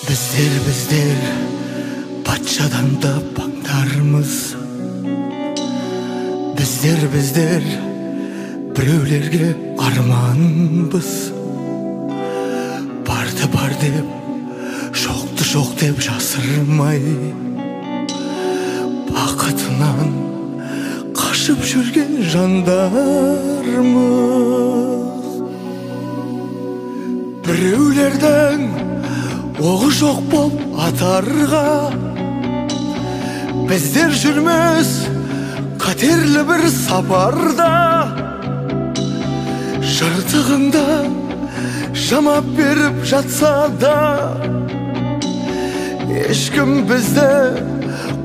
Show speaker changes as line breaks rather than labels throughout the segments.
Bizler patşadan da pangdarmız. Bizler birövlerge armanbız. Bardı dep, şoktu dep jasırmay, bakıtынан kaşıp жүрген жандармыз. Birövlerden oğu жоқ болып атарға, біздер жүрміз қатерлі бір сапарда. Жыртығында жамап беріп жатса да, ешкім бізді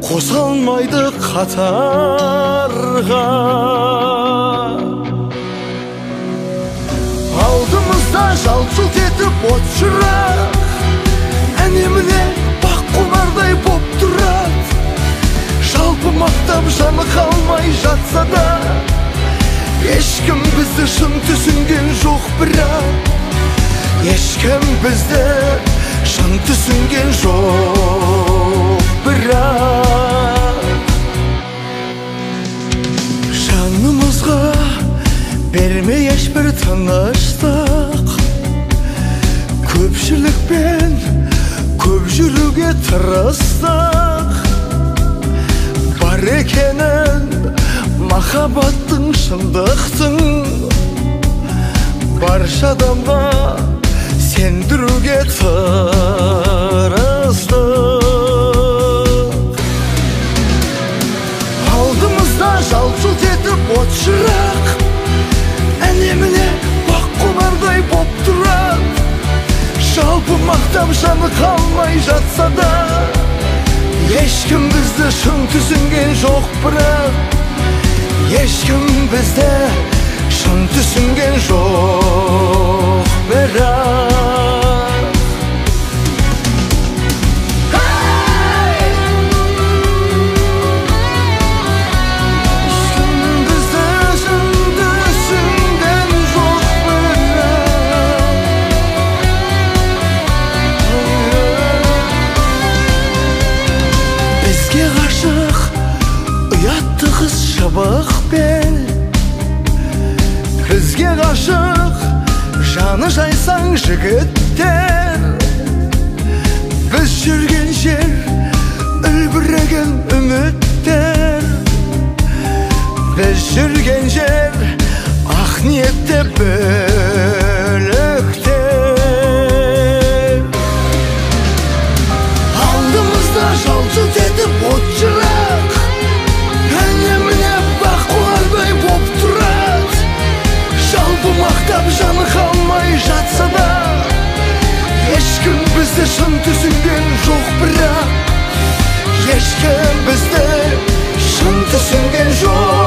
қоса алмайды қатарға. Алдымызда жалт-жұлт етіп от шырақ, әне-міне бақ қонардай боп тұрады. Жалпы мақтап жаны қалмай жатса да, ешкім бізді шын түсінген жоқ бірақ. Ешкім бізді шын түсінген жоқ бірақ. Жанымызға бермей ешбір тыныштық, көпшілікпен көп жүруге тырыстық. Бар екенін махаббаттың, шындықтың, барша адамға сендіруге тырыстық. Алдымызда жалт-жұлт етіп от шырақ, әне-міне бақ қонардай боп тұрады. Жалпы мақтап жаны қалмай жатса да, ешкім бізді шын түсінген жоқ бірақ. Ешкім бізді шын түсінген жоқ бірақ. Бізге ғашық ұятты қыз шыбық бел, бізге ғашық жаны жайсаң жігіттер. Біз жүрген жер үлбіреген үміттер, біз жүрген жер ақ ниетте бөліктер. Алдымызда жалт-жұлт етіп от шырақ, әне-міне бақ қонардай боп тұрады. Жалпы мақтап жаны қалмай жатса да, ешкім бізді шын түсінген жоқ бірақ. Ешкім бізді шын түсінген жоқ.